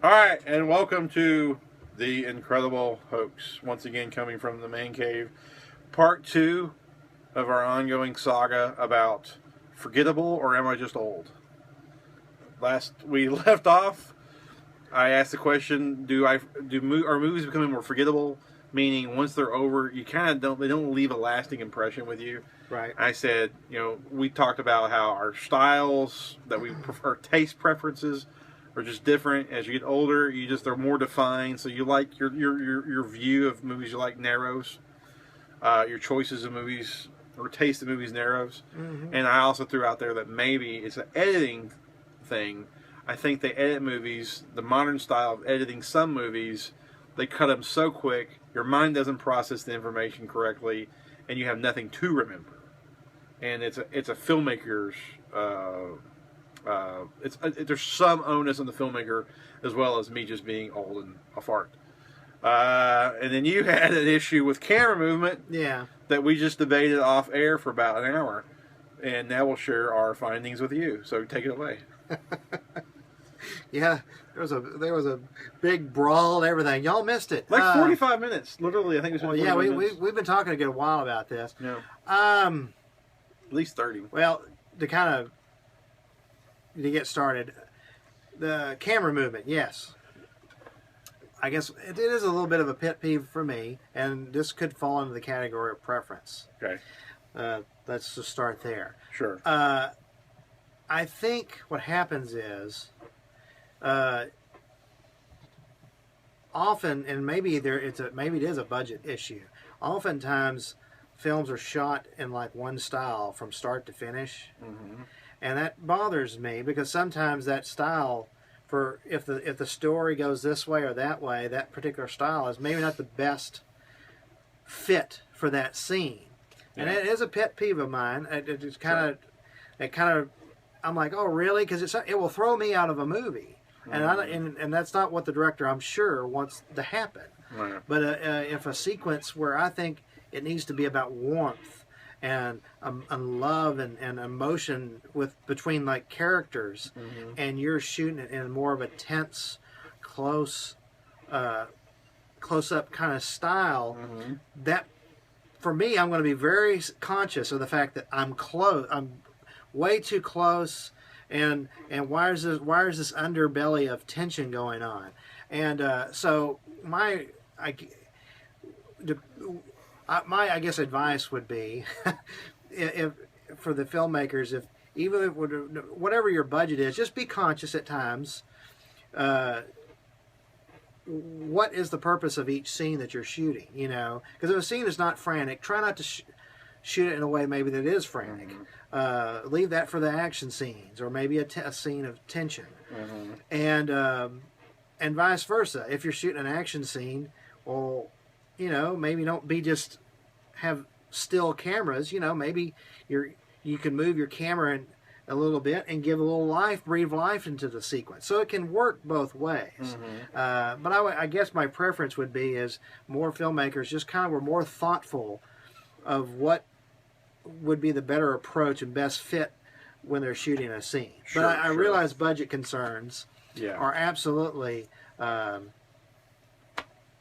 All right, and welcome to the incredible Hokes. Once again, coming from the man cave, part 2 of our ongoing saga about Forgettable or Am I Just Old? Last we left off, I asked the question: are movies becoming more forgettable? Meaning, once they're over, you kind of they don't leave a lasting impression with you. Right. I said, we talked about how our styles that we prefer, taste preferences, are just different. As you get older, they're more defined. So you like your view of movies, you like narrows. Your choices of movies or taste of movies narrows. Mm-hmm. And I also threw out there that maybe it's an editing thing. I think they edit movies, the modern style of editing some movies, they cut them so quick, your mind doesn't process the information correctly, and you have nothing to remember. And it's a filmmaker's. There's some onus on the filmmaker as well as me just being old and a fart. And then you had an issue with camera movement. Yeah. That we just debated off air for about an hour, and now we'll share our findings with you. So take it away. Yeah, there was a big brawl and everything. Y'all missed it. Like 45 minutes, literally. I think it was. Well, yeah, we've been talking a good while about this. Yeah. At least 30. Well, to get started, the camera movement, yes. I guess it is a little bit of a pet peeve for me, and this could fall into the category of preference. Okay. Let's just start there. Sure. I think what happens is, often, and maybe it is a budget issue. Oftentimes, films are shot in like one style from start to finish, mm-hmm. and that bothers me because sometimes that style, if the story goes this way or that way, that particular style is maybe not the best fit for that scene, and it is a pet peeve of mine. I'm like, oh really? Because it will throw me out of a movie, and that's not what the director, I'm sure, wants to happen. Right. But if a sequence where I think it needs to be about warmth and love and emotion between like characters, mm-hmm. and you're shooting it in more of a tense, close up kind of style, mm-hmm. that for me, I'm going to be very conscious of the fact that I'm close. I'm way too close, and why is this underbelly of tension going on? And so my guess advice would be, if for the filmmakers, whatever your budget is, just be conscious at times. What is the purpose of each scene that you're shooting? Because if a scene is not frantic, try not to shoot it in a way maybe that is frantic. Mm-hmm. Leave that for the action scenes, or maybe a scene of tension, mm-hmm. And vice versa. If you're shooting an action scene, well, maybe don't just have still cameras. Maybe you can move your camera a little bit and give a little breathe life into the sequence, so it can work both ways. Mm-hmm. But I guess my preference would be is more filmmakers just were more thoughtful of what would be the better approach and best fit when they're shooting a scene. Sure, but I realize budget concerns are absolutely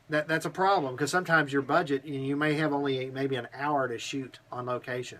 that's a problem, because sometimes your budget, you may have only maybe an hour to shoot on location.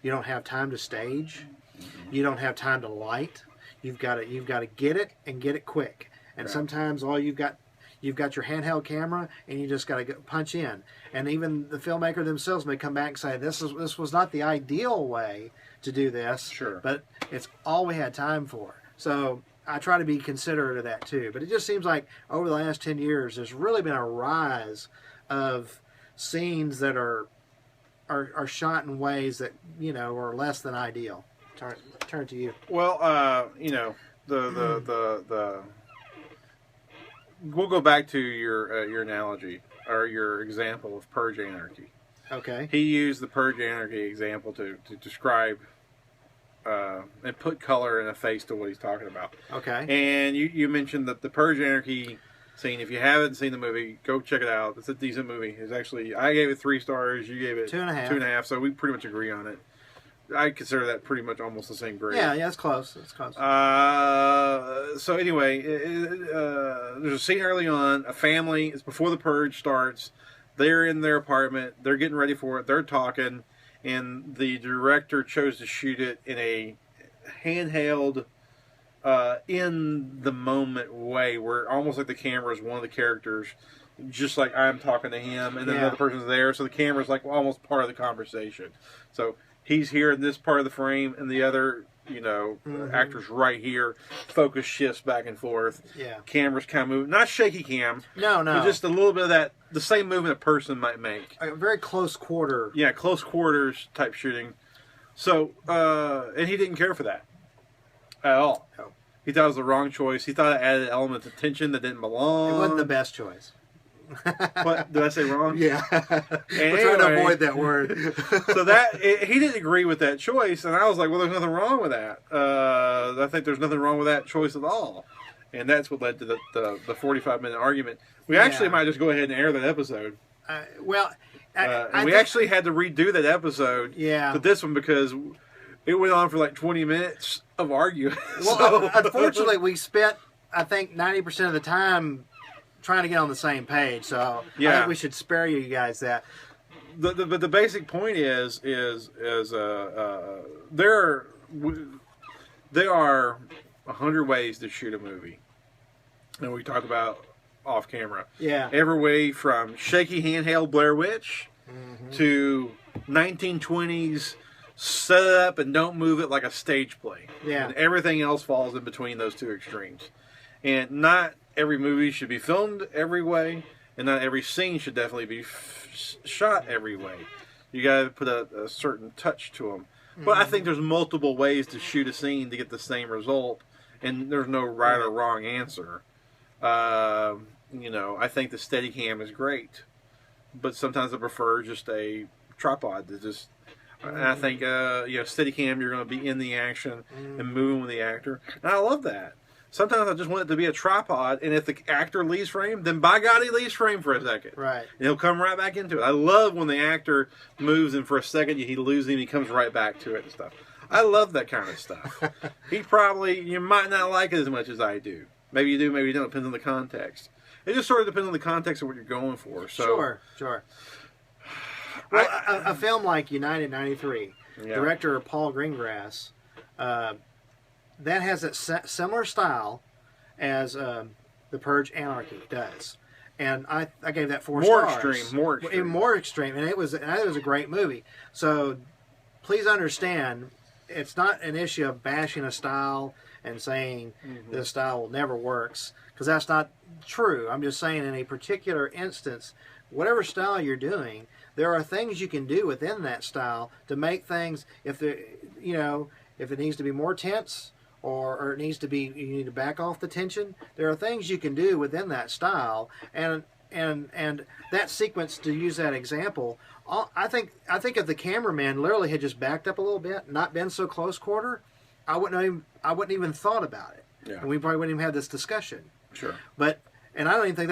You don't have time to stage. Mm-hmm. You don't have time to light. You've got to get it and get it quick. And sometimes all you've got your handheld camera, and you just got to punch in. And even the filmmaker themselves may come back and say, this was not the ideal way to do this, but it's all we had time for. So I try to be considerate of that too. But it just seems like over the last 10 years, there's really been a rise of scenes that are shot in ways that are less than ideal. Turn to you. Well, we'll go back to your analogy or your example of Purge Anarchy. Okay. He used the Purge Anarchy example to describe and put color and a face to what he's talking about. Okay. And you mentioned that the Purge Anarchy scene, if you haven't seen the movie, go check it out. It's a decent movie. It's actually, I gave it 3 stars. You gave it 2.5. 2.5. So we pretty much agree on it. I consider that pretty much almost the same grade. Yeah, it's close. It's close. So anyway, there's a scene early on. A family, it's before the purge starts. They're in their apartment. They're getting ready for it. They're talking. And the director chose to shoot it in a handheld, in the moment way, where almost like the camera is one of the characters, just like I'm talking to him, and then another person's there, so the camera's like almost part of the conversation. So he's here in this part of the frame, and the other, actor's right here. Focus shifts back and forth. Yeah. Camera's kind of moving, not shaky cam. No. But just a little bit of that, the same movement a person might make. A very close quarter. Yeah, close quarters type shooting. So, and he didn't care for that at all. No. He thought it was the wrong choice. He thought it added elements of tension that didn't belong. It wasn't the best choice. What did I say wrong? Yeah, Anyway, we're trying to avoid that word. So he didn't agree with that choice, and I was like, "Well, there's nothing wrong with that. I think there's nothing wrong with that choice at all." And that's what led to the 45-minute argument. We actually might just go ahead and air that episode. We actually had to redo that episode to this one because it went on for like 20 minutes of arguing. Well, unfortunately, we spent, I think, 90% of the time trying to get on the same page. So I think we should spare you guys that. But the basic point is there are 100 ways to shoot a movie, and we talked about off camera. Yeah. Every way from shaky handheld Blair Witch to 1920s set it up and don't move it like a stage play. Yeah. And everything else falls in between those two extremes. And not every movie should be filmed every way, and not every scene should definitely be shot every way. You got to put a certain touch to them. But I think there's multiple ways to shoot a scene to get the same result, and there's no right or wrong answer. I think the Steadicam is great, but sometimes I prefer just a tripod to just. And I think Steadicam, you're going to be in the action and moving with the actor, and I love that. Sometimes I just want it to be a tripod, and if the actor leaves frame, then by God, he leaves frame for a second. Right. And he'll come right back into it. I love when the actor moves, and for a second he loses him, and he comes right back to it and stuff. I love that kind of stuff. You might not like it as much as I do. Maybe you do, maybe you don't. It depends on the context. It just sort of depends on the context of what you're going for. So, Sure. Well, a film like United 93, director Paul Greengrass, that has a similar style as the Purge Anarchy does, and I gave that 4 stars. More extreme, and it was a great movie. So please understand, it's not an issue of bashing a style and saying this style never works, because that's not true. I'm just saying in a particular instance, whatever style you're doing, there are things you can do within that style to make things, if it needs to be more tense, or it needs to be, you need to back off the tension. There are things you can do within that style, and that sequence, to use that example, I think if the cameraman literally had just backed up a little bit, not been so close quarter, I wouldn't even thought about it, and we probably wouldn't even have this discussion. Sure. And I don't even think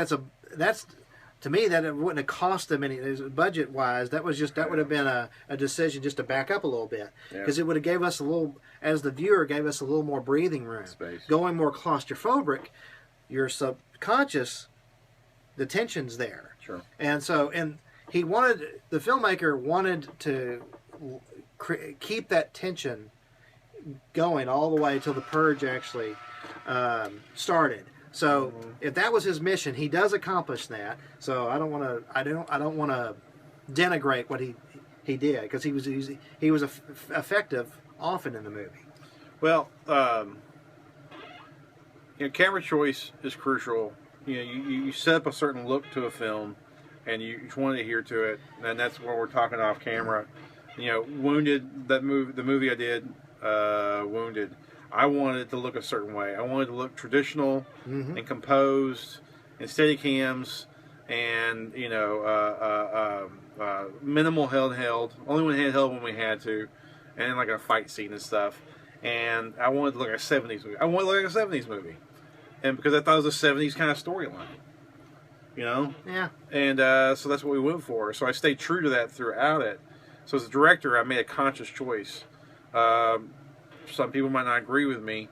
that's to me, that it wouldn't have cost them any budget wise. That would have been a decision just to back up a little bit, because it would have gave us a little, as the viewer, gave us a little more breathing room. Space. Going more claustrophobic, your subconscious, the tension's there. Sure. And the filmmaker wanted to keep that tension going all the way till the purge actually started. So if that was his mission, he does accomplish that. So I don't want to denigrate what he did, because he was effective often in the movie. Well, camera choice is crucial. You set up a certain look to a film, and you want to adhere to it, and that's what we're talking off camera. Wounded, the movie I did, Wounded. I wanted it to look a certain way. I wanted it to look traditional and composed, and Steadicams, and minimal handheld. Only when handheld when we had to, and like a fight scene and stuff. And I wanted to look like a 70s movie. I wanted to look like a 70s movie, and because I thought it was a 70s kind of storyline. Yeah. And so that's what we went for. So I stayed true to that throughout it. So as a director, I made a conscious choice Some people might not agree with me.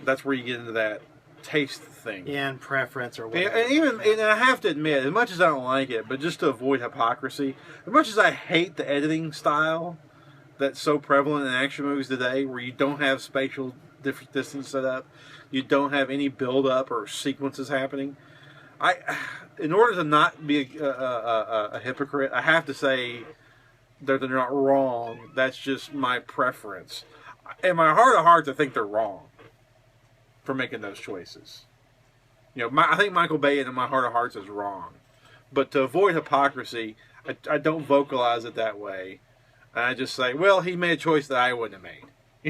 That's where you get into that taste thing. Yeah, and preference or whatever. And I have to admit, as much as I don't like it, but just to avoid hypocrisy, as much as I hate the editing style that's so prevalent in action movies today, where you don't have spatial distance set up, you don't have any build up or sequences happening. In order to not be a hypocrite, I have to say that they're not wrong. That's just my preference. In my heart of hearts, I think they're wrong for making those choices. I think Michael Bay, in my heart of hearts, is wrong. But to avoid hypocrisy, I don't vocalize it that way. I just say, well, he made a choice that I wouldn't have made.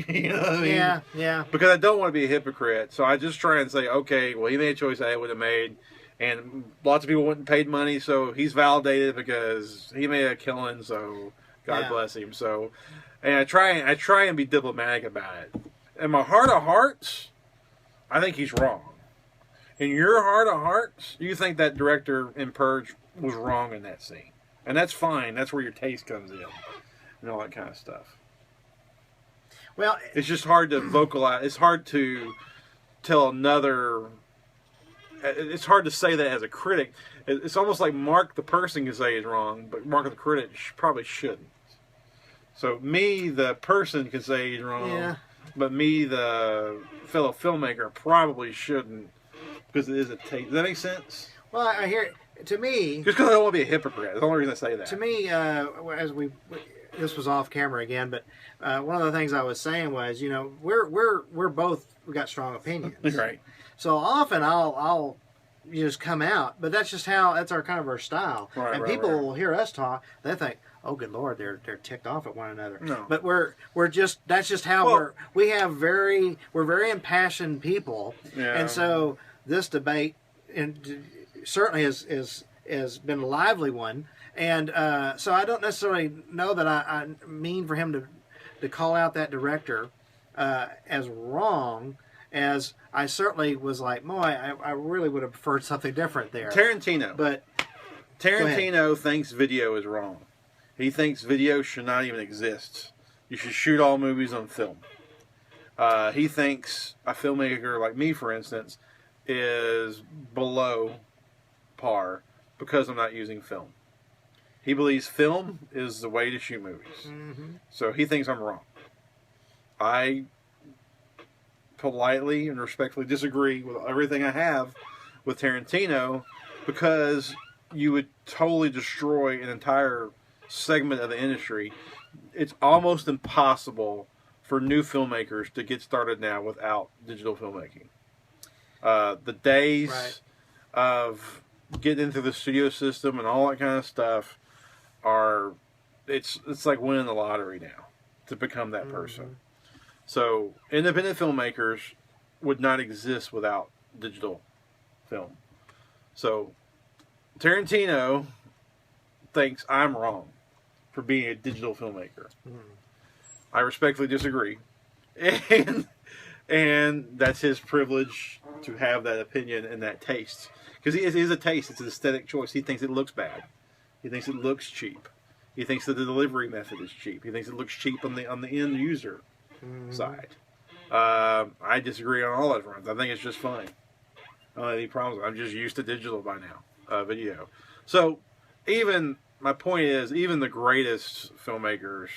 You know what I mean? Yeah. Because I don't want to be a hypocrite, so I just try and say, okay, well, he made a choice that I would have made, and lots of people wouldn't paid money, so he's validated because he made a killing, so God bless him. So, and I try and be diplomatic about it. In my heart of hearts, I think he's wrong. In your heart of hearts, you think that director in Purge was wrong in that scene. And that's fine. That's where your taste comes in. And all that kind of stuff. Well, it's just hard to vocalize. It's hard to tell another... It's hard to say that as a critic. It's almost like Mark the person can say is wrong, but Mark the critic probably shouldn't. So me, the person, can say he's wrong, but me, the fellow filmmaker, probably shouldn't, because it is a taste. Does that make sense? Well, I hear it. To me... Just because I don't want to be a hypocrite. That's the only reason I say that. To me, this was off camera again, but one of the things I was saying was, we're both, we got strong opinions. Right. So often I'll just come out, but that's just that's our kind of our style. Right, and people will hear us talk, they think, oh, good Lord, they're ticked off at one another. No. But that's just how we're very impassioned people. Yeah. And so this debate certainly has been a lively one. And so I don't necessarily know that I mean for him to call out that director as wrong, as I certainly was like, I really would have preferred something different there. Tarantino. But Tarantino thinks video is wrong. He thinks video should not even exist. You should shoot all movies on film. He thinks a filmmaker like me, for instance, is below par because I'm not using film. He believes film is the way to shoot movies. Mm-hmm. So he thinks I'm wrong. I politely and respectfully disagree with everything I have with Tarantino, because you would totally destroy an entire segment of the industry. It's almost impossible for new filmmakers to get started now without digital filmmaking. The days of getting into the studio system and all that kind of stuff it's like winning the lottery now to become that person. So independent filmmakers would not exist without digital film. So Tarantino thinks I'm wrong for being a digital filmmaker. I respectfully disagree. And that's his privilege to have that opinion and that taste. Because it is a taste. It's an aesthetic choice. He thinks it looks bad. He thinks it looks cheap. He thinks that the delivery method is cheap. He thinks it looks cheap on the end user side. I disagree on all that fronts. I think it's just fine. I don't have any problems. I'm just used to digital by now, video. So my point is, even the greatest filmmakers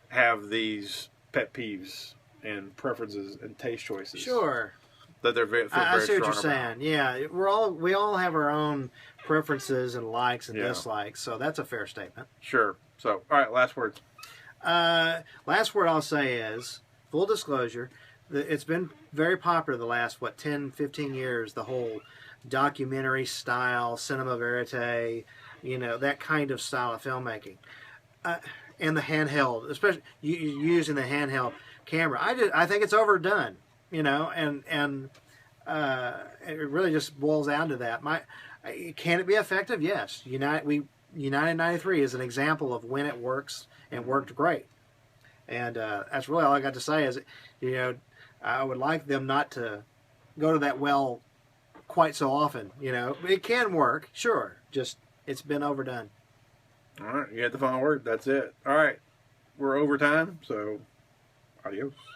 have these pet peeves and preferences and taste choices. Sure. That they're very I see what you're strong saying. about. Yeah, we all have our own preferences and likes and dislikes, so that's a fair statement. Sure. So, all right, last words. Last word I'll say is, full disclosure, it's been very popular the last, 10, 15 years, the whole documentary style, cinema verite, that kind of style of filmmaking. And the handheld, especially using the handheld camera. I think it's overdone, and it really just boils down to that. Can it be effective? Yes. United 93 is an example of when it works and worked great. And that's really all I got to say is, I would like them not to go to that well quite so often. It can work, sure. Just it's been overdone. All right, you had the final word. That's it. All right, we're over time, so Adios.